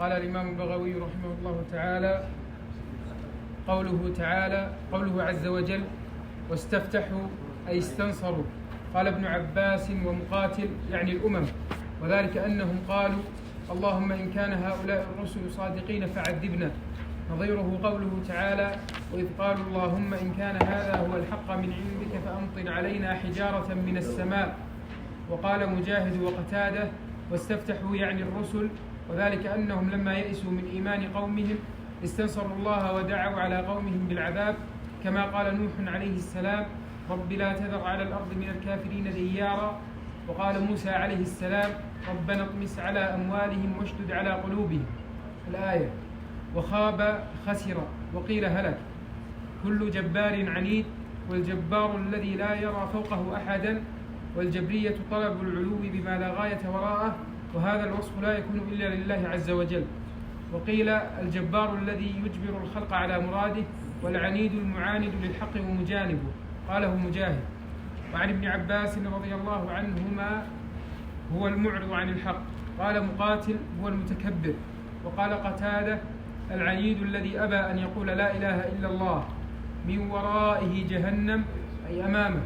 قال الإمام البغوي رحمه الله تعالى: قوله عز وجل: واستفتحوا أي استنصروا. قال ابن عباس ومقاتل يعني الأمم، وذلك أنهم قالوا: اللهم إن كان هؤلاء الرسل صادقين فعذبنا. نظيره قوله تعالى: وإذ قالوا اللهم إن كان هذا هو الحق من عندك فأمطر علينا حجارة من السماء. وقال مجاهد وقتادة: واستفتحوا يعني الرسل، وذلك أنهم لما يئسوا من إيمان قومهم استنصروا الله ودعوا على قومهم بالعذاب، كما قال نوح عليه السلام: رب لا تذر على الأرض من الكافرين ديارا. وقال موسى عليه السلام: ربنا اطمس على أموالهم واشدد على قلوبهم. الآية. وخاب خسر، وقيل هلك كل جبار عنيد، والجبار الذي لا يرى فوقه أحدا، والجبرية طلب العلو بما لا غاية وراءه، وهذا الوصف لا يكون إلا لله عز وجل. وقيل الجبار الذي يجبر الخلق على مراده، والعنيد المعاند للحق ومجانبه. قاله مجاهد. وعن ابن عباس رضي الله عنهما: هو المعرض عن الحق. قال مقاتل: هو المتكبر. وقال قتادة: العنيد الذي أبى أن يقول لا إله إلا الله، من ورائه جهنم أي أمامه،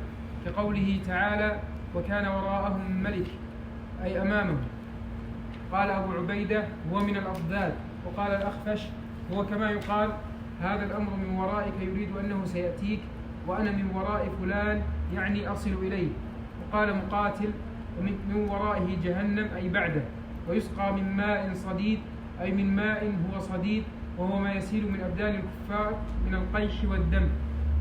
كقوله تعالى: وكان وراءهم ملك أي أمامه. قال أبو عبيدة: هو من الأضداد. وقال الأخفش: هو كما يقال هذا الأمر من ورائك يريد أنه سيأتيك، وأنا من وراء فلان يعني أصل إليه. وقال مقاتل: ومن ورائه جهنم أي بعده، ويسقى من ماء صديد أي من ماء هو صديد، وهو ما يسيل من أبدان الكفار من القيح والدم.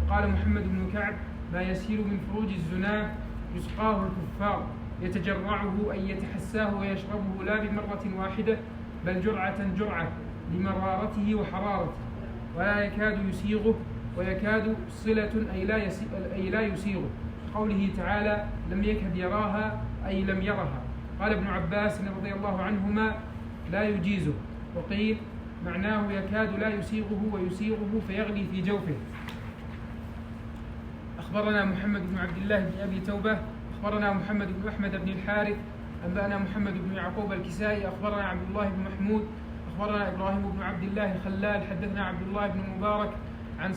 وقال محمد بن كعب: ما يسيل من فروج الزناه يسقاه الكفار، يتجرعه أي يتحساه ويشربه لا بمرة واحدة بل جرعة جرعة لمرارته وحرارته، ولا يكاد يسيغه، ويكاد صلة أي لا يسيغه. قوله تعالى: لم يكد يراها أي لم يرها. قال ابن عباس رضي الله عنهما: لا يجيزه. وقيل معناه يكاد لا يسيغه ويسيغه فيغلي في جوفه. أخبرنا محمد بن عبد الله بن أبي توبة أخبرنا محمد بن أحمد بن الحارث أنبأنا محمد بن يعقوب الكسائي أخبرنا عبد الله بن محمود أخبرنا إبراهيم بن عبد الله الخلال حدثنا عبد الله بن مبارك عن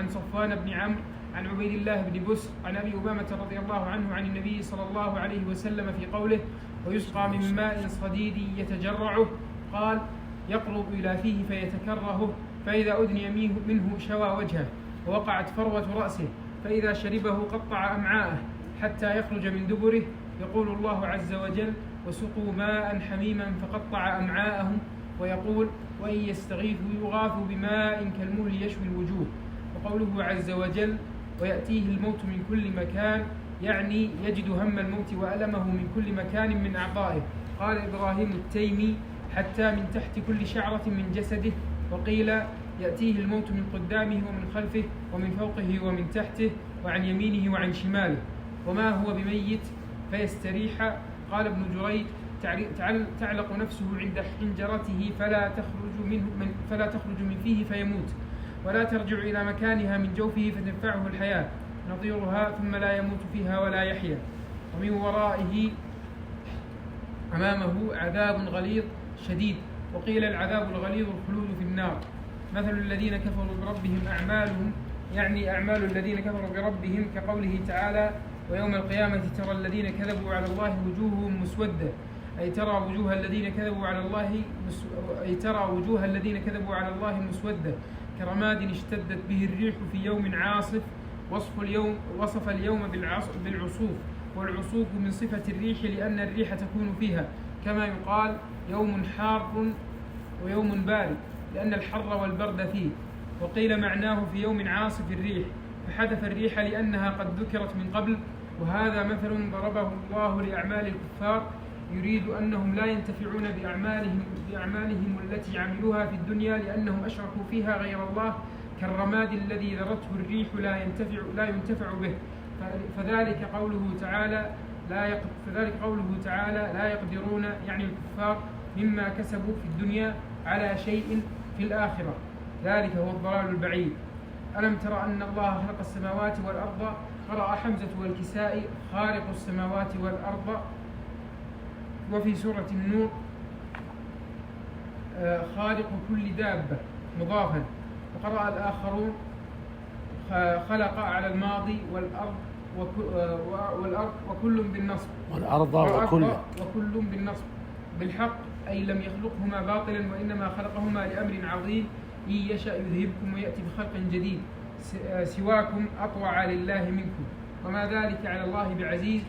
صفوان بن عمرو عن عبيد الله بن بسر عن أبي أمامة رضي الله عنه عن النبي صلى الله عليه وسلم في قوله: ويسقى من ماء صديد يتجرعه، قال: يقرب إلى فيه فيتكرهه، فإذا أدني منه شوى وجهه ووقعت فروة رأسه، فإذا شربه قطع أمعاءه حتى يخرج من دبره. يقول الله عز وجل: وسقوا ماء حميما فقطع أمعاءهم. ويقول: وإن يستغيثوا يغاثوا بماء كالمهل يشوي الوجوه. وقوله عز وجل: ويأتيه الموت من كل مكان، يعني يجد هم الموت وألمه من كل مكان من أعضائه. قال إبراهيم التيمي: حتى من تحت كل شعرة من جسده. وقيل: يأتيه الموت من قدامه ومن خلفه ومن فوقه ومن تحته وعن يمينه وعن شماله، وما هو بميت فيستريح. قال ابن جريج: تعلق نفسه عند حنجرته فلا تخرج من فيه فيموت، ولا ترجع إلى مكانها من جوفه فتنفعه الحياة نظيرها، ثم لا يموت فيها ولا يحيا. ومن ورائه أمامه عذاب غليظ شديد. وقيل العذاب الغليظ الخلود في النار. مثل الذين كفروا بربهم أعمالهم، يعني أعمال الذين كفروا بربهم، كقوله تعالى: ويوم القيامة ترى الذين كذبوا على الله وجوههم مسودة، أي ترى وجوه الذين كذبوا على الله مسودة كرماد اشتدت به الريح في يوم عاصف. وصف اليوم بالعصوف، والعصوف من صفة الريح لأن الريح تكون فيها، كما يقال يوم حار ويوم بارد لأن الحر والبرد فيه. وقيل معناه في يوم عاصف الريح، فحذف الريح لأنها قد ذكرت من قبل. وهذا مثل ضربه الله لأعمال الكفار، يريد أنهم لا ينتفعون بأعمالهم التي عملوها في الدنيا لأنهم أشركوا فيها غير الله، كالرماد الذي ذرته الريح لا ينتفع به. فذلك قوله تعالى لا يقدرون، يعني الكفار، مما كسبوا في الدنيا على شيء في الآخرة، ذلك هو الضلال البعيد. ألم تر أن الله خلق السماوات والأرض؟ قرأ حمزة والكسائي: خالق السماوات والأرض. وفي سورة النور خالق كل دابة مضافا. وقرأ الآخرون خلق على الماضي والأرض وكل بالنصب، والأرض وكل بالنصب بالحق، أي لم يخلقهما باطلا وإنما خلقهما لأمر عظيم، إن يشأ يذهبكم ويأتي بخلق جديد، سواكم أطوع لله منكم، وما ذلك على الله بعزيز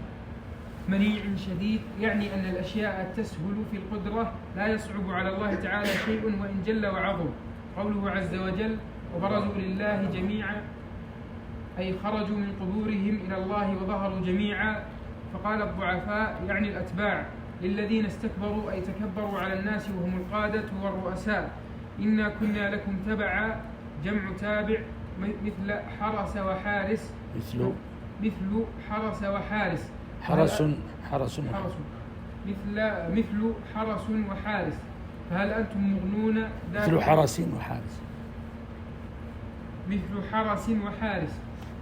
منيع شديد. يعني أن الأشياء تسهل في القدرة، لا يصعب على الله تعالى شيء وإن جل وعظم. قوله عز وجل: وبرزوا لله جميعا، أي خرجوا من قبورهم إلى الله وظهروا جميعا. فقال الضعفاء يعني الأتباع للذين استكبروا، أي تكبروا على الناس وهم القادة والرؤساء. إنا كنا لكم تبعا، جمع تابع، مثل حرس وحارس، مثل حرس وحارس، حرس مثل حرس وحارس، فهل أنتم مغنون مثل حرس وحارس، مثل حرس وحارس،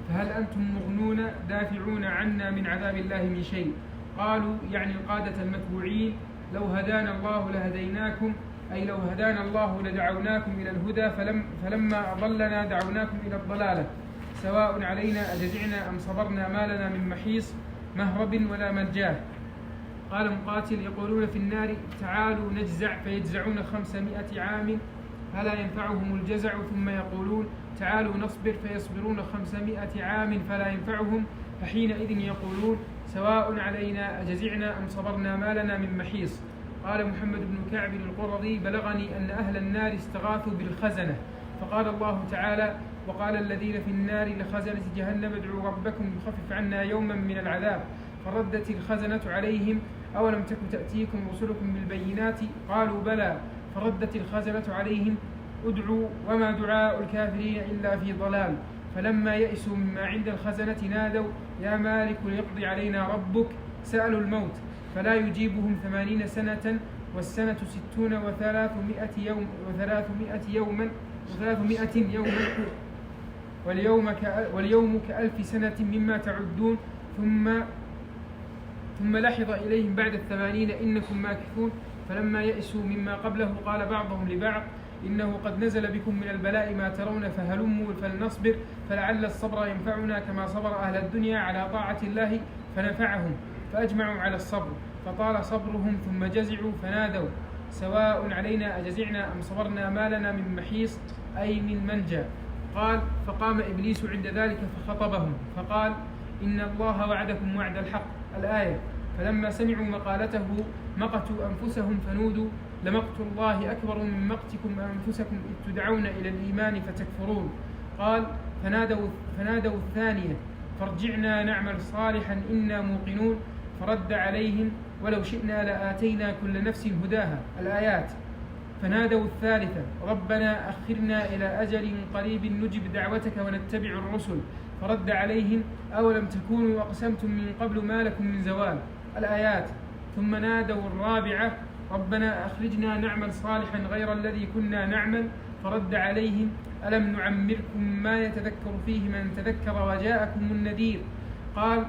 فهل أنتم مغنون دافعون عنا من عذاب الله من شيء؟ قالوا يعني القادة المتبوعين: لو هدانا الله لهديناكم، أي لو هدانا الله لدعوناكم إلى الهدى، فلما أضلنا دعوناكم إلى الضلالة، سواء علينا أجزعنا أم صبرنا، ما لنا من محيص مهرب ولا ملجاه. قال مقاتل: يقولون في النار تعالوا نجزع، فيجزعون 500 عام فلا ينفعهم الجزع، ثم يقولون تعالوا نصبر، فيصبرون 500 عام فلا ينفعهم، فحينئذ يقولون سواء علينا أجزعنا أم صبرنا، ما لنا من محيص. قال محمد بن كعب القرظي: بلغني أن أهل النار استغاثوا بالخزنة، فقال الله تعالى: وقال الذين في النار لخزنة جهنم ادعوا ربكم يخفف عنا يوما من العذاب، فردت الخزنة عليهم: أولم تك تأتيكم رسلكم بالبينات؟ قالوا بلى، فردت الخزنة عليهم: ادعوا وما دعاء الكافرين إلا في ضلال. فلما يئسوا مما عند الخزنة نادوا: يا مالك ليقضي علينا ربك. سألوا الموت فلا يجيبهم 80 سنة، والسنة 60 و300 يوما، واليوم ك1000 سنة مما تعدون. ثم لحظ إليهم بعد 80 إنكم ماكثون. فلما يئسوا مما قبله قال بعضهم لبعض: إنه قد نزل بكم من البلاء ما ترون، فهلموا فلنصبر، فلعل الصبر ينفعنا كما صبر أهل الدنيا على طاعة الله فنفعهم. فأجمعوا على الصبر، فطال صبرهم، ثم جزعوا فنادوا: سواء علينا أجزعنا أم صبرنا، ما لنا من محيص، أي من منجا. قال: فقام إبليس عند ذلك فخطبهم فقال: إن الله وعدكم وعد الحق، الآية. فلما سمعوا مقالته مقتوا أنفسهم فنودوا: لمقت الله أكبر من مقتكم أنفسكم إذ تدعون إلى الإيمان فتكفرون. قال: فنادوا الثانية: فارجعنا نعمل صالحا إنا موقنون. فرد عليهم: ولو شئنا لآتينا كل نفس هداها، الآيات. فنادوا الثالثة: ربنا أخرنا إلى أجل قريب نجب دعوتك ونتبع الرسل. فرد عليهم: أولم تكونوا أقسمتم من قبل ما لكم من زوال، الآيات. ثم نادوا الرابعة: ربنا أخرجنا نعمل صالحا غير الذي كنا نعمل. فرد عليهم: ألم نعمركم ما يتذكر فيه من تذكر وجاءكم النذير. قال: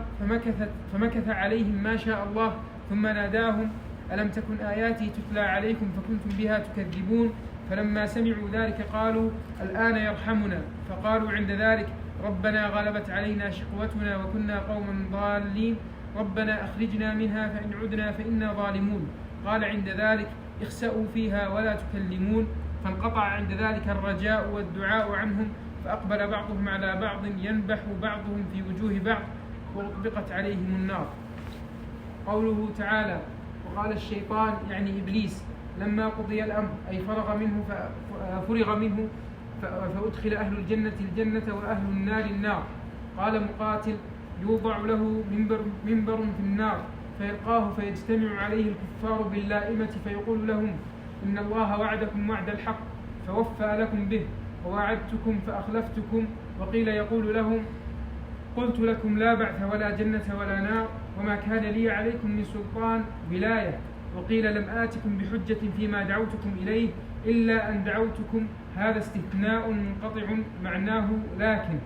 فمكث عليهم ما شاء الله، ثم ناداهم: ألم تكن آياتي تتلى عليكم فكنتم بها تكذبون. فلما سمعوا ذلك قالوا: الآن يرحمنا. فقالوا عند ذلك: ربنا غلبت علينا شقوتنا وكنا قوما ضالين، ربنا أخرجنا منها فإن عدنا فإنا ظالمون. قال عند ذلك: اخسأوا فيها ولا تكلمون. فانقطع عند ذلك الرجاء والدعاء عنهم، فأقبل بعضهم على بعض ينبح بعضهم في وجوه بعض، وأطبقت عليهم النار. قوله تعالى: وقال الشيطان يعني إبليس لما قضي الأمر، أي فرغ منه فأدخل أهل الجنة الجنة وأهل النار النار. قال مقاتل: يوضع له منبر في النار فيلقاه فيجتمع عليه الكفار باللائمة فيقول لهم: إن الله وعدكم وعد الحق فوفى لكم به، ووعدتكم فأخلفتكم. وقيل يقول لهم: قلت لكم لا بعث ولا جنة ولا نار، وما كان لي عليكم من سلطان ولاية. وقيل: لم آتكم بحجة فيما دعوتكم إليه إلا أن دعوتكم. هذا استثناء منقطع معناه لكن.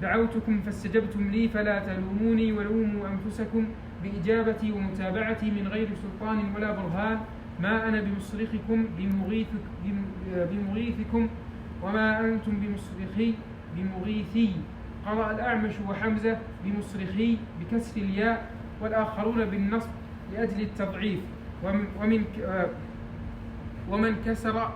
دعوتكم فاستجبتم لي فلا تلوموني ولوموا أنفسكم بإجابتي ومتابعتي من غير سلطان ولا برهان. ما أنا بمغيثكم وما أنتم بمغيثي. قرأ الأعمش وحمزة بمصرخي بكسر الياء، والآخرون بالنصب لأجل التضعيف. ومن كسر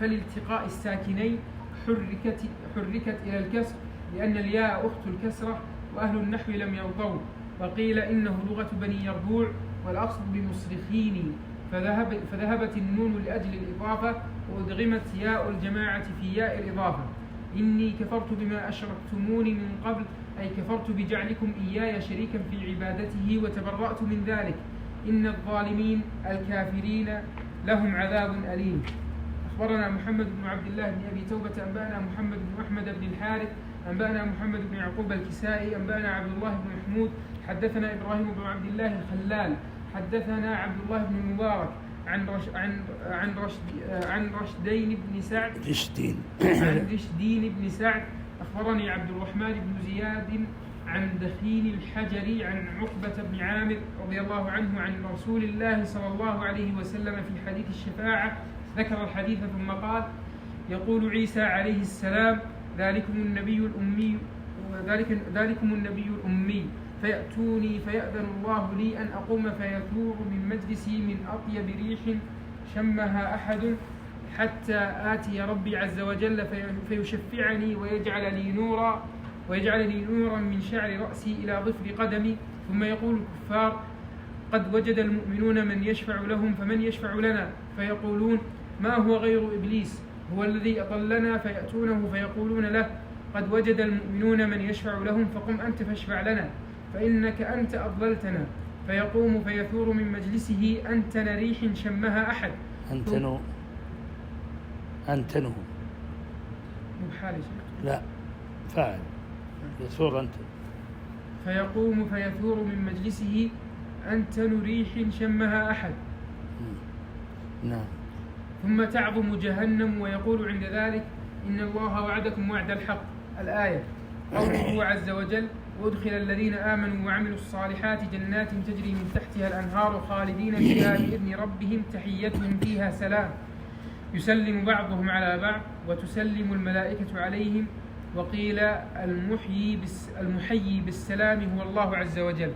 فلالتقاء الساكنين حركت إلى الكسر، لأن الياء أخت الكسرة، وأهل النحو لم يرضوا. وقيل إنه لغة بني يربوع، والأصل بمصرخين، فذهبت النون لأجل الإضافة، وأدغمت ياء الجماعة في ياء الإضافة. إني كفرت بما أشركتموني من قبل، أي كفرت بجعلكم إياي شريكا في عبادته، وتبرأت من ذلك. إن الظالمين الكافرين لهم عذاب أليم. أخبرنا محمد بن عبد الله بن أبي توبة أنبأنا محمد بن أحمد بن الحارث أنبأنا محمد بن يعقوب الكسائي أنبأنا عبد الله بن محمود حدثنا إبراهيم بن عبد الله الخلال حدثنا عبد الله بن المبارك عن رشدين بن سعد أخبرني عبد الرحمن بن زياد عن دخيل الحجري عن عقبة بن عامر رضي الله عنه عن رسول الله صلى الله عليه وسلم في حديث الشفاعة. ذكر الحديث ثم قال: يقول عيسى عليه السلام: ذلكم النبي الأمي فيأتوني فيأذن الله لي أن أقوم فيثور من مجلسي من أطيب ريح شمها أحد حتى آتي ربي عز وجل فيشفعني ويجعل لي نورا من شعر رأسي إلى ظفر قدمي. ثم يقول الكفار: قد وجد المؤمنون من يشفع لهم فمن يشفع لنا؟ فيقولون: ما هو غير إبليس، هو الذي أضلنا. فيأتونه فيقولون له: قد وجد المؤمنون من يشفع لهم فقم أنت فاشفع لنا، فإنك أنت أضللتنا. فيقوم فيثور من مجلسه أنتن ريح شمها أحد. أنتنه لا فاعل يثور أنت. فيقوم فيثور من مجلسه أنتن ريح شمها أحد. نعم. ثم تعظم جهنم ويقول عند ذلك: إن الله وعدكم وعد الحق. الآية. قوله عز وجل: وأدخل الذين آمنوا وعملوا الصالحات جنات تجري من تحتها الأنهار خالدين فيها بإذن ربهم تحيتهم فيها سلام. يسلم بعضهم على بعض وتسلم الملائكة عليهم. وقيل المحيي بالسلام هو الله عز وجل.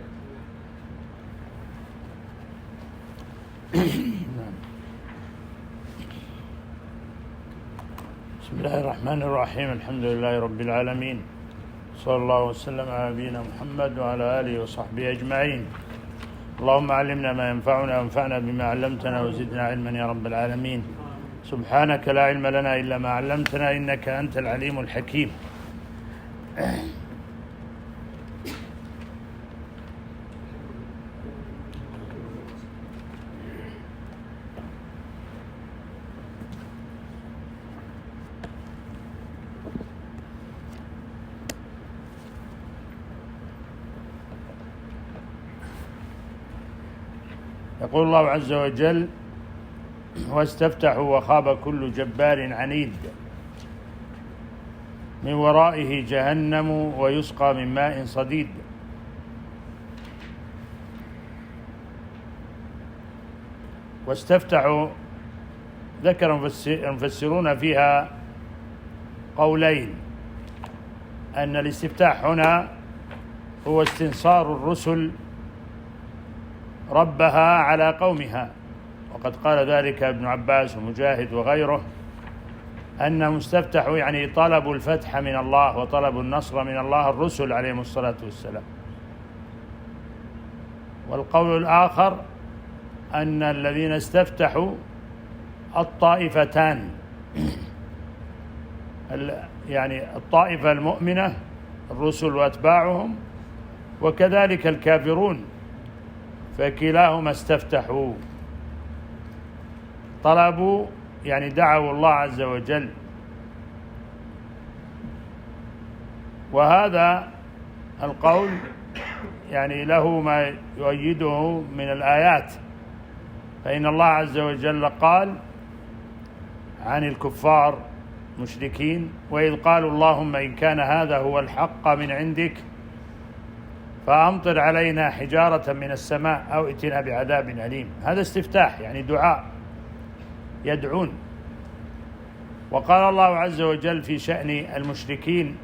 بسم الله الرحمن الرحيم. الحمد لله رب العالمين، صلى الله وسلم على نبينا محمد وعلى آله وصحبه أجمعين. اللهم علمنا ما ينفعنا وانفعنا بما علمتنا وزدنا علما يا رب العالمين. سبحانك لا علم لنا إلا ما علمتنا إنك أنت العليم الحكيم. يقول الله عز وجل: واستفتحوا وخاب كل جبار عنيد من ورائه جهنم ويسقى من ماء صديد. واستفتحوا ذكر المفسرون فيها قولين: أن الاستفتاح هنا هو استنصار الرسل ربها على قومها، وقد قال ذلك ابن عباس ومجاهد وغيره، أنهم استفتحوا يعني طلبوا الفتح من الله وطلبوا النصر من الله الرسل عليهم الصلاة والسلام. والقول الآخر أن الذين استفتحوا الطائفتان، يعني الطائفة المؤمنة الرسل وأتباعهم، وكذلك الكافرون، فكلاهما استفتحوا، طلبوا يعني دعوا الله عز وجل. وهذا القول يعني له ما يؤيده من الآيات، فإن الله عز وجل قال عن الكفار مشركين: وإذ قالوا اللهم إن كان هذا هو الحق من عندك فأمطر علينا حجارة من السماء أو ائتنا بعذاب أليم. هذا استفتاح يعني دعاء يدعون. وقال الله عز وجل في شأن المشركين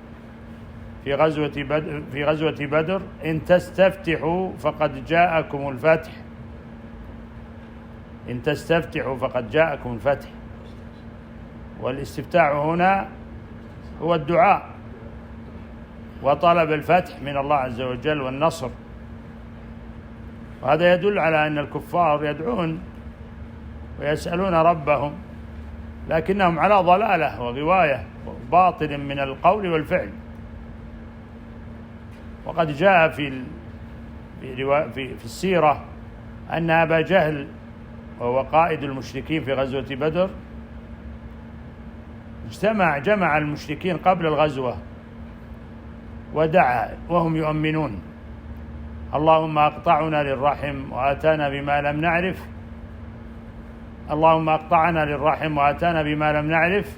في غزوة بدر: إن تستفتحوا فقد جاءكم الفتح. إن تستفتحوا فقد جاءكم الفتح. والاستفتاح هنا هو الدعاء وطلب الفتح من الله عز وجل والنصر. وهذا يدل على أن الكفار يدعون ويسألون ربهم، لكنهم على ضلالة وغواية باطل من القول والفعل. وقد جاء في السيرة أن أبا جهل وهو قائد المشركين في غزوة بدر جمع المشركين قبل الغزوة ودعا وهم يؤمنون: اللهم أقطعنا للرحم وآتانا بما لم نعرف، اللهم أقطعنا للرحم وآتانا بما لم نعرف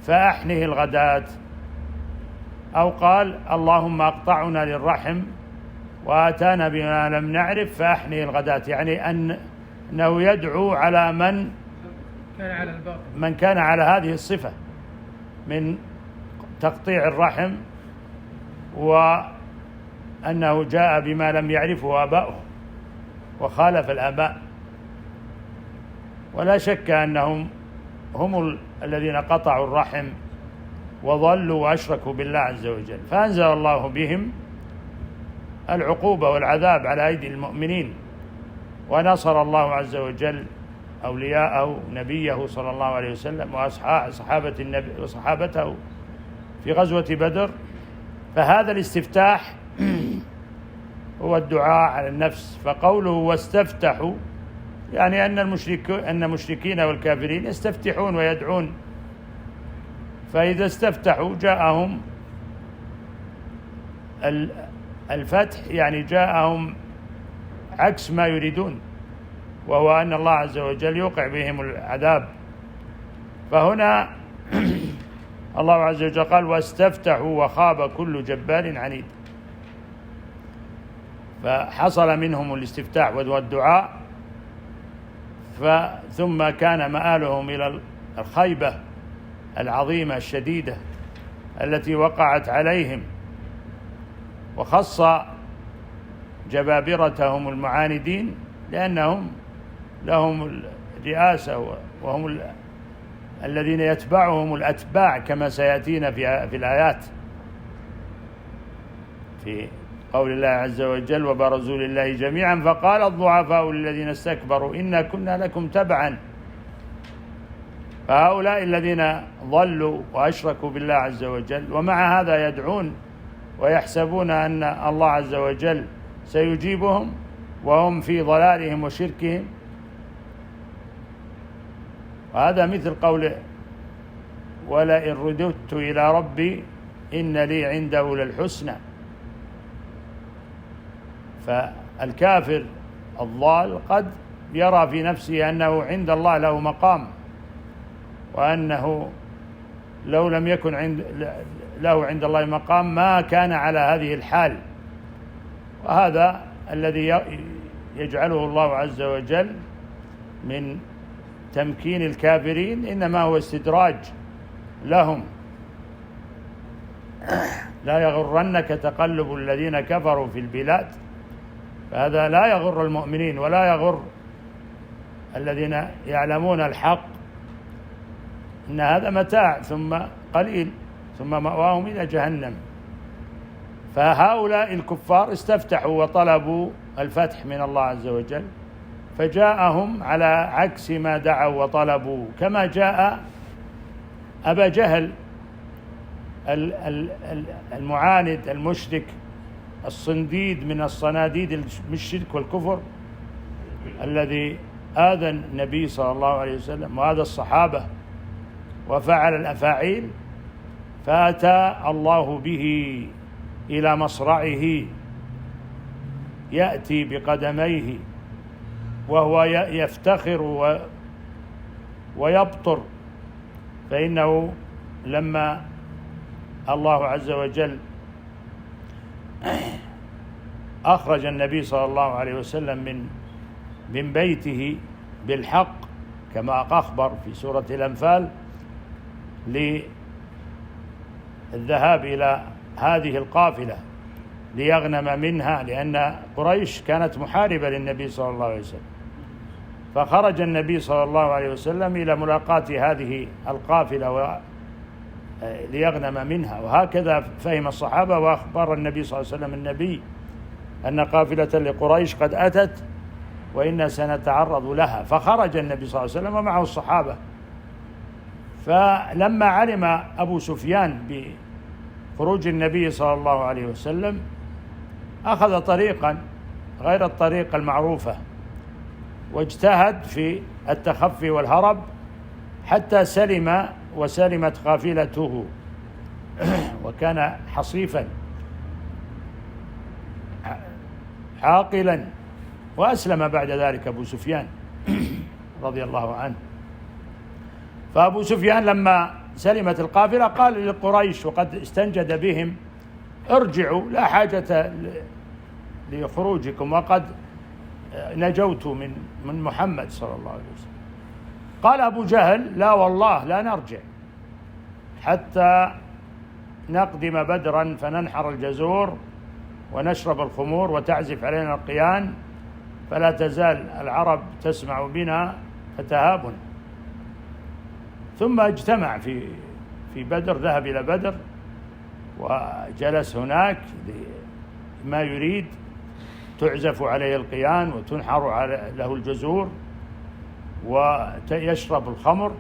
فأحنه الغداة. أو قال: اللهم أقطعنا للرحم وآتانا بما لم نعرف فأحنه الغداة، يعني أنه يدعو على من كان على هذه الصفة من تقطيع الرحم، وأنه جاء بما لم يعرفه آباؤه وخالف الآباء. ولا شك أنهم هم الذين قطعوا الرحم وضلوا وأشركوا بالله عز وجل، فأنزل الله بهم العقوبة والعذاب على أيدي المؤمنين، ونصر الله عز وجل أولياءه نبيه صلى الله عليه وسلم وصحابته في غزوة بدر. فهذا الاستفتاح هو الدعاء على النفس. فقوله واستفتحوا يعني أن المشركين والكافرين يستفتحون ويدعون، فإذا استفتحوا جاءهم الفتح، يعني جاءهم عكس ما يريدون، وهو أن الله عز وجل يوقع بهم العذاب. فهنا الله عز وجل قال: واستفتحوا وخاب كل جبار عنيد. فحصل منهم الاستفتاح والدعاء، ثم كان مآلهم إلى الخيبة العظيمة الشديدة التي وقعت عليهم، وخص جبابرتهم المعاندين لأنهم لهم الرئاسة، وهم الذين يتبعهم الأتباع كما سيأتينا في الآيات في قول الله عز وجل: وبرزوا لله جميعا فقال الضعفاء للذين استكبروا إنا كنا لكم تبعا. فهؤلاء الذين ضلوا وأشركوا بالله عز وجل، ومع هذا يدعون ويحسبون أن الله عز وجل سيجيبهم وهم في ضلالهم وشركهم. وهذا مثل قول: ولئن رددت إلى ربي إن لي عنده للحسنى. فالكافر الضال قد يرى في نفسه أنه عند الله له مقام، وأنه لو لم يكن له عند الله مقام ما كان على هذه الحال. وهذا الذي يجعله الله عز وجل من تمكين الكافرين إنما هو استدراج لهم. لا يغرنك تقلب الذين كفروا في البلاد. فهذا لا يغر المؤمنين ولا يغر الذين يعلمون الحق، إن هذا متاع ثم قليل ثم مأواهم إلى جهنم. فهؤلاء الكفار استفتحوا وطلبوا الفتح من الله عز وجل، فجاءهم على عكس ما دعوا وطلبوا، كما جاء أبا جهل المعاند المشرك الصنديد من الصناديد الشرك والكفر الذي آذى النبي صلى الله عليه وسلم وآذى الصحابة وفعل الأفاعيل، فأتى الله به إلى مصرعه يأتي بقدميه وهو يفتخر ويبطر. فإنه لما الله عز وجل أخرج النبي صلى الله عليه وسلم من بيته بالحق كما أخبر في سورة الأنفال للذهاب إلى هذه القافلة ليغنم منها، لأن قريش كانت محاربة للنبي صلى الله عليه وسلم، فخرج النبي صلى الله عليه وسلم إلى ملاقاة هذه القافلة ليغنم منها. وهكذا فهم الصحابة، وأخبر النبي صلى الله عليه وسلم النبي أن قافلة لقريش قد أتت وإنا سنتعرض لها، فخرج النبي صلى الله عليه وسلم ومعه الصحابة. فلما علم أبو سفيان بخروج النبي صلى الله عليه وسلم أخذ طريقا غير الطريقة المعروفة، واجتهد في التخفي والهرب حتى سلم وسلمت قافلته، وكان حصيفا عاقلا، وأسلم بعد ذلك أبو سفيان رضي الله عنه. فأبو سفيان لما سلمت القافلة قال لقريش وقد استنجد بهم: ارجعوا، لا حاجة لخروجكم، وقد نجوت من محمد صلى الله عليه وسلم. قال أبو جهل: لا والله لا نرجع حتى نقدم بدرا فننحر الجزور ونشرب الخمور وتعزف علينا القيان، فلا تزال العرب تسمع بنا فتهابنا. ثم اجتمع في بدر، ذهب إلى بدر وجلس هناك ما يريد، تعزف عليه القيان وتنحر له الجزور ويشرب الخمر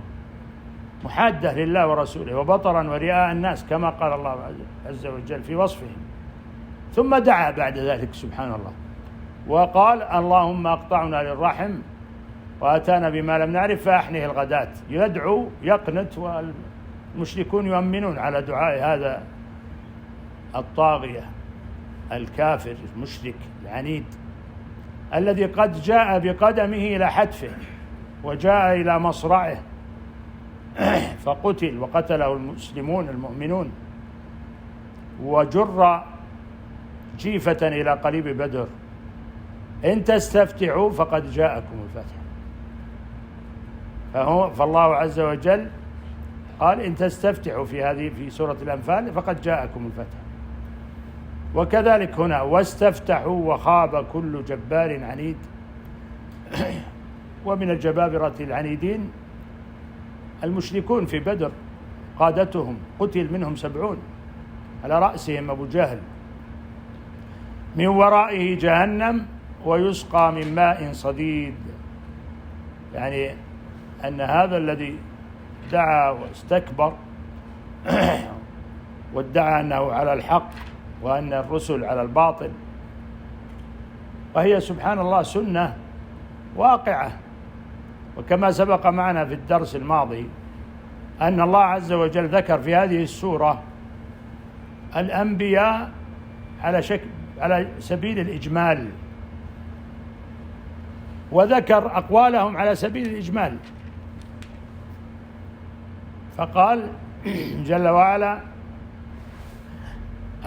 محادة لله ورسوله وبطرا ورئاء الناس، كما قال الله عز وجل في وصفهم. ثم دعا بعد ذلك سبحان الله وقال: اللهم اقطعنا للرحم وأتانا بما لم نعرف فأحنه الغداة. يدعو يقنت، والمشركون يؤمنون على دعاء هذا الطاغية الكافر المشرك العنيد الذي قد جاء بقدمه إلى حتفه وجاء إلى مصرعه فقتل وقتله المسلمون المؤمنون، وجر جيفة إلى قليب بدر: إن تستفتحوا فقد جاءكم الفتح. فالله عز وجل قال: إن تستفتحوا في سورة الأنفال فقد جاءكم الفتح. وكذلك هنا: واستفتحوا وخاب كل جبار عنيد. ومن الجبابرة العنيدين المشركون في بدر، قادتهم قتل منهم 70 على رأسهم أبو جهل. من ورائه جهنم ويسقى من ماء صديد، يعني أن هذا الذي دعا واستكبر وادعى أنه على الحق وأن الرسل على الباطل، وهي سبحان الله سنة واقعة. وكما سبق معنا في الدرس الماضي أن الله عز وجل ذكر في هذه السورة الأنبياء على سبيل الإجمال، وذكر أقوالهم على سبيل الإجمال، فقال جل وعلا: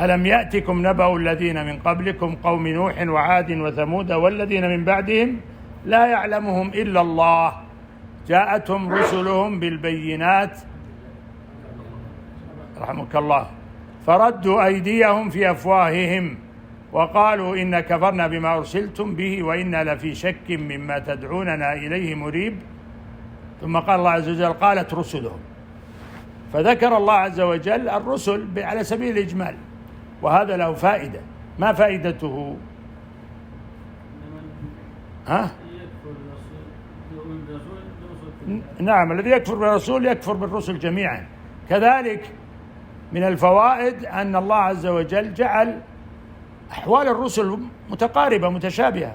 ألم يأتكم نبأ الذين من قبلكم قوم نوح وعاد وثمود والذين من بعدهم لا يعلمهم إلا الله جاءتهم رسلهم بالبينات رحمك الله فردوا أيديهم في أفواههم وقالوا إن كفرنا بما أرسلتم به وإنا لفي شك مما تدعوننا إليه مريب. ثم قال الله عز وجل: قالت رسلهم. فذكر الله عز وجل الرسل على سبيل الإجمال، وهذا له فائدة. ما فائدته؟ نعم، الذي يكفر بالرسول يكفر بالرسل جميعا. كذلك من الفوائد أن الله عز وجل جعل أحوال الرسل متقاربة متشابهة،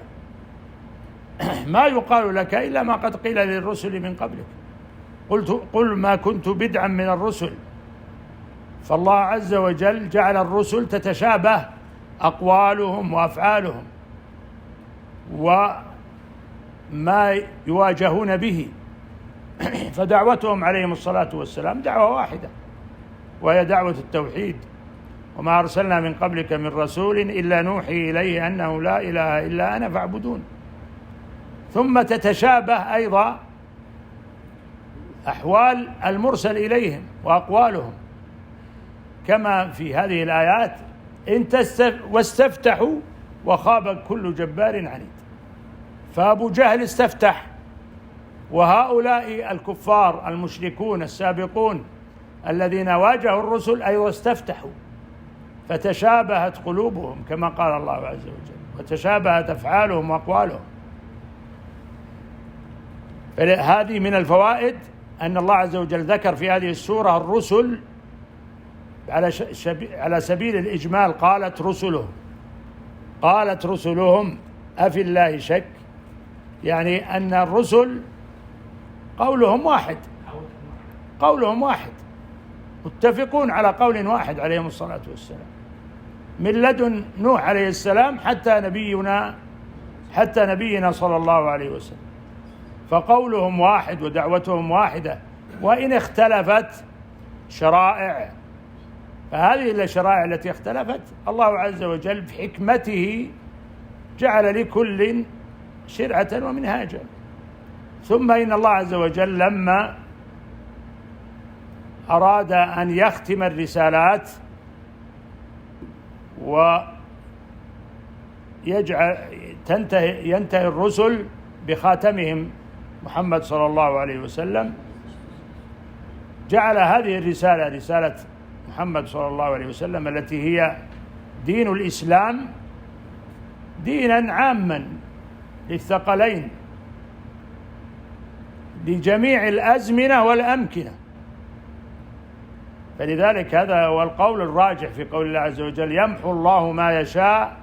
ما يقال لك إلا ما قد قيل للرسل من قبلك. قل ما كنت بدعا من الرسل. فالله عز وجل جعل الرسل تتشابه أقوالهم وأفعالهم وما يواجهون به، فدعوتهم عليهم الصلاة والسلام دعوة واحدة، وهي دعوة التوحيد: وما أرسلنا من قبلك من رسول إلا نوحي إليه أنه لا إله إلا أنا فاعبدون. ثم تتشابه أيضا أحوال المرسل إليهم وأقوالهم، كما في هذه الآيات واستفتحوا وخاب كل جبار عنيد. فأبو جهل استفتح، وهؤلاء الكفار المشركون السابقون الذين واجهوا الرسل أيضا استفتحوا، فتشابهت قلوبهم كما قال الله عز وجل، وتشابهت أفعالهم وأقوالهم. هذه من الفوائد أن الله عز وجل ذكر في هذه السورة الرسل على سبيل الإجمال. قالت رسلهم أفي الله شك، يعني أن الرسل قولهم واحد، متفقون على قول واحد عليهم الصلاة والسلام، من لدن نوح عليه السلام حتى نبينا صلى الله عليه وسلم، فقولهم واحد ودعوتهم واحدة، وإن اختلفت شرائع، فهذه الشرائع التي اختلفت الله عز وجل بحكمته جعل لكل شرعة ومنهاجا. ثم إن الله عز وجل لما أراد أن يختم الرسالات ينتهي الرسل بخاتمهم محمد صلى الله عليه وسلم، جعل هذه الرسالة، رسالة محمد صلى الله عليه وسلم التي هي دين الإسلام، دينا عاما للثقلين لجميع الأزمنة والأمكنة. فلذلك هذا هو القول الراجح في قول الله عز وجل: يمحو الله ما يشاء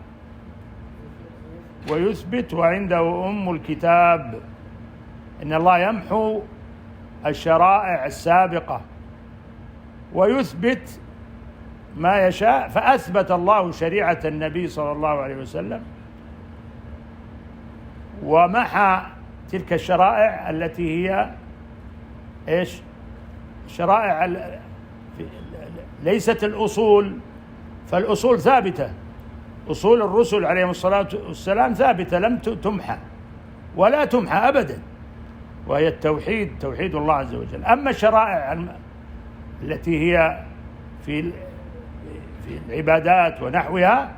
ويثبت وعنده أم الكتاب. إن الله يمحو الشرائع السابقة ويثبت ما يشاء، فأثبت الله شريعة النبي صلى الله عليه وسلم ومحى تلك الشرائع التي هي شرائع ليست الأصول، فالأصول ثابتة، أصول الرسل عليهم الصلاة والسلام ثابتة لم تمحى ولا تمحى أبدا، وهي التوحيد، توحيد الله عز وجل. أما الشرائع التي هي في العبادات ونحوها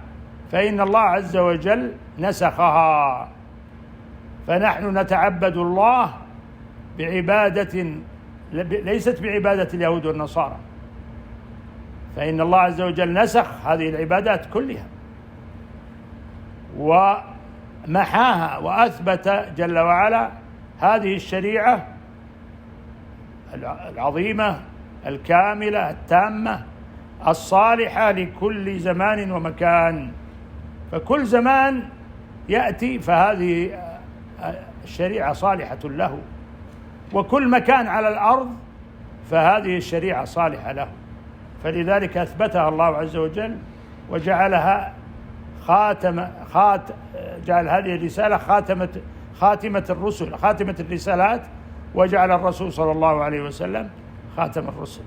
فإن الله عز وجل نسخها، فنحن نتعبد الله بعبادة ليست بعبادة اليهود والنصارى، فإن الله عز وجل نسخ هذه العبادات كلها ومحاها وأثبت جل وعلا هذه الشريعة العظيمة الكاملة التامة الصالحة لكل زمان ومكان. فكل زمان يأتي فهذه الشريعة صالحة له، وكل مكان على الأرض فهذه الشريعة صالحة له، فلذلك أثبتها الله عز وجل وجعلها جعل هذه الرسالة خاتمة الرسل، خاتمة الرسالات، وجعل الرسول صلى الله عليه وسلم خاتم الرسل.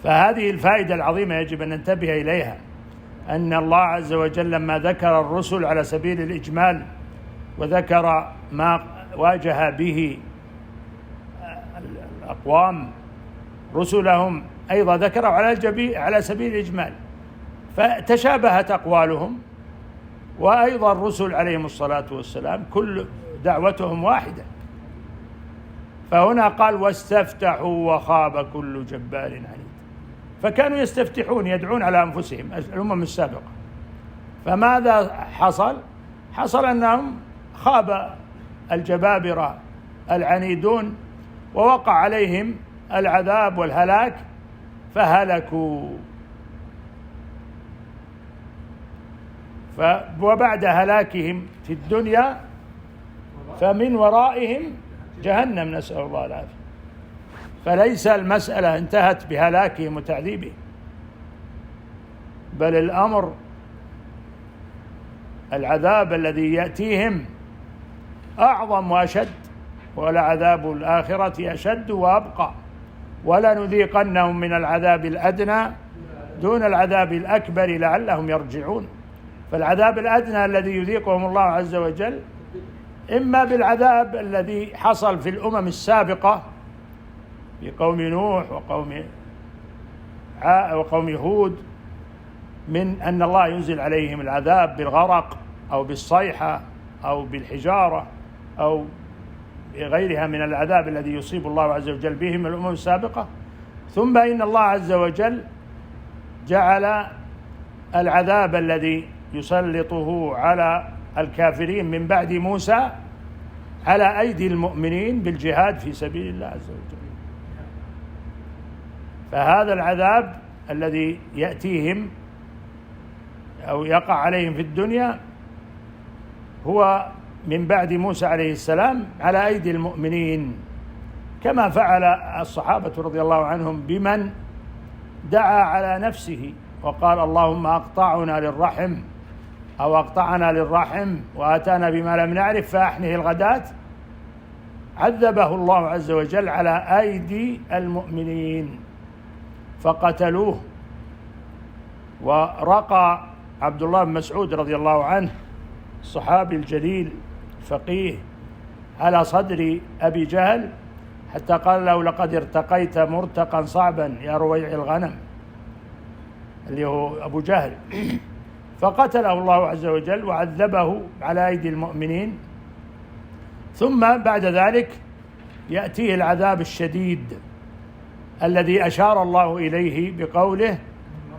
فهذه الفائدة العظيمة يجب أن ننتبه إليها، أن الله عز وجل لما ذكر الرسل على سبيل الإجمال وذكر ما واجه به الأقوام رسلهم، أيضا ذكروا على سبيل الإجمال، فتشابهت أقوالهم، وأيضا الرسل عليهم الصلاة والسلام كل دعوتهم واحدة. فهنا قال: واستفتحوا وخاب كل جبار عنيد. فكانوا يستفتحون، يدعون على أنفسهم الأمم السابقة، فماذا حصل؟ حصل أنهم خاب الجبابرة العنيدون ووقع عليهم العذاب والهلاك فهلكوا. وبعد هلاكهم في الدنيا فمن ورائهم جهنم، نسأل الله العافية. فليس المسألة انتهت بهلاكهم وتعذيبهم، بل الأمر العذاب الذي يأتيهم أعظم وأشد، ولعذاب الآخرة أشد وأبقى، ولنذيقنهم من العذاب الأدنى دون العذاب الأكبر لعلهم يرجعون. فالعذاب الأدنى الذي يذيقهم الله عز وجل إما بالعذاب الذي حصل في الأمم السابقة في قوم نوح وقوم هود من أن الله ينزل عليهم العذاب بالغرق أو بالصيحة أو بالحجارة أو بغيرها من العذاب الذي يصيب الله عز وجل بهم الأمم السابقة. ثم إن الله عز وجل جعل العذاب الذي يسلطه على الكافرين من بعد موسى على أيدي المؤمنين بالجهاد في سبيل الله عز وجل. فهذا العذاب الذي يأتيهم أو يقع عليهم في الدنيا هو من بعد موسى عليه السلام على أيدي المؤمنين، كما فعل الصحابة رضي الله عنهم بمن دعا على نفسه وقال اللهم أقطعنا للرحم أو أقطعنا للرحم وآتانا بما لم نعرف فأحنه الغداة. عذبه الله عز وجل على أيدي المؤمنين فقتلوه. ورقى عبد الله بن مسعود رضي الله عنه الصحابي الجليل الفقيه على صدر أبي جهل حتى قال له لقد ارتقيت مرتقا صعبا يا رويع الغنم، اللي هو أبو جهل. فقتله الله عز وجل وعذبه على أيدي المؤمنين. ثم بعد ذلك يأتيه العذاب الشديد الذي أشار الله إليه بقوله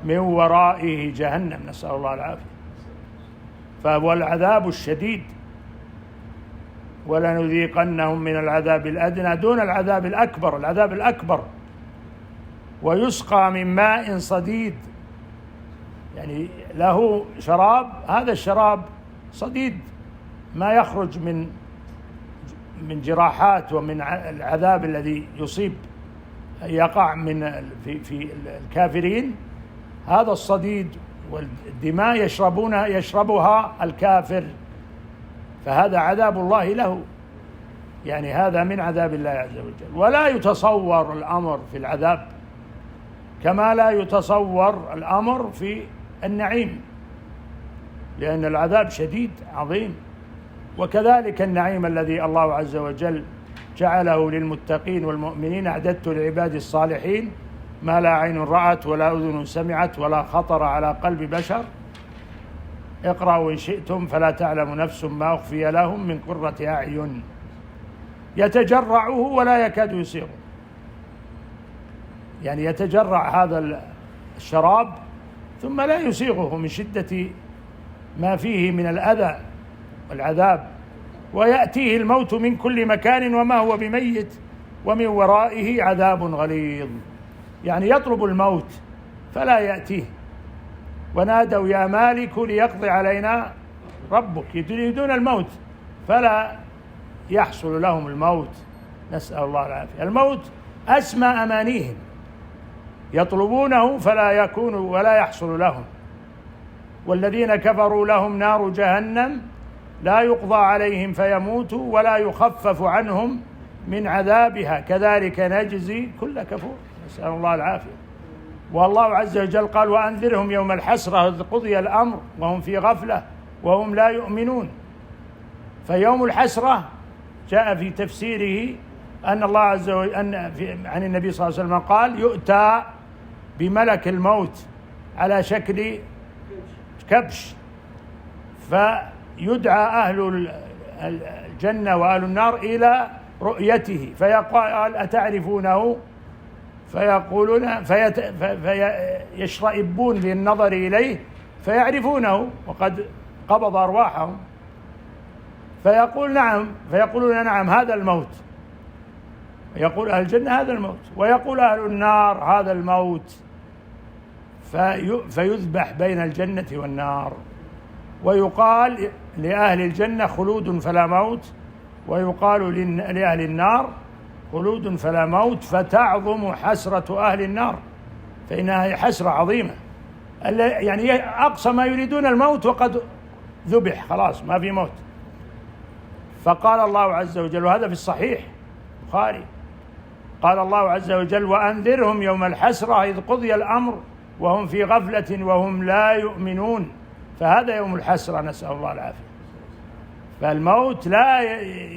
من ورائه جهنم، نسأل الله العافية. فهو العذاب الشديد، ولنذيقنهم من العذاب الأدنى دون العذاب الأكبر، العذاب الأكبر. ويسقى من ماء صديد، يعني له شراب، هذا الشراب صديد ما يخرج من جراحات ومن العذاب الذي يصيب يقع في الكافرين. هذا الصديد والدماء يشربها الكافر، فهذا عذاب الله له، يعني هذا من عذاب الله عز وجل. ولا يتصور الأمر في العذاب كما لا يتصور الأمر في النعيم، لأن العذاب شديد عظيم. وكذلك النعيم الذي الله عز وجل جعله للمتقين والمؤمنين أعددت لعباد الصالحين ما لا عين رأت ولا أذن سمعت ولا خطر على قلب بشر. اقرأوا إن شئتم فلا تعلم نفس ما أخفي لهم من قرة أعين يتجرعه ولا يكاد يسيغه، يعني يتجرع هذا الشراب ثم لا يسيغه من شدة ما فيه من الأذى والعذاب. ويأتيه الموت من كل مكان وما هو بميت ومن ورائه عذاب غليظ، يعني يطلب الموت فلا يأتيه. ونادوا يا مالك ليقضي علينا ربك، يريدون الموت فلا يحصل لهم الموت، نسأل الله العافية. الموت أسمى أمانيهم، يطلبونه فلا يكون ولا يحصل لهم. والذين كفروا لهم نار جهنم لا يقضى عليهم فيموتوا ولا يخفف عنهم من عذابها كذلك نجزي كل كفور، نسأل الله العافية. والله عز وجل قال وأنذرهم يوم الحسرة إذ قضي الأمر وهم في غفلة وهم لا يؤمنون. فيوم الحسرة جاء في تفسيره أن الله عز وجل عن النبي صلى الله عليه وسلم قال يؤتى بملك الموت على شكل كبش، فيدعى أهل الجنة وأهل النار إلى رؤيته فيقال أتعرفونه؟ فيقولون فيشرئبون للنظر إليه فيعرفونه وقد قبض أرواحهم، فيقول نعم، فيقولون نعم هذا الموت، يقول أهل الجنة هذا الموت، ويقول أهل النار هذا الموت، فيذبح بين الجنة والنار. ويقال لأهل الجنة خلود فلا موت، ويقال لأهل النار خلود فلا موت، فتعظم حسرة أهل النار، فإنها حسرة عظيمة، يعني أقصى ما يريدون الموت وقد ذبح خلاص ما في موت. فقال الله عز وجل، وهذا في الصحيح البخاري، قال الله عز وجل وأنذرهم يوم الحسرة إذ قضي الأمر وهم في غفلة وهم لا يؤمنون. فهذا يوم الحسرة، نسأل الله العافية. فالموت لا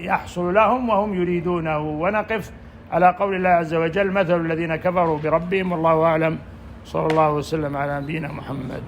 يحصل لهم وهم يريدونه. ونقف على قول الله عز وجل: مثل الذين كفروا بربهم والله أعلم. صلى الله وسلم على نبينا محمد.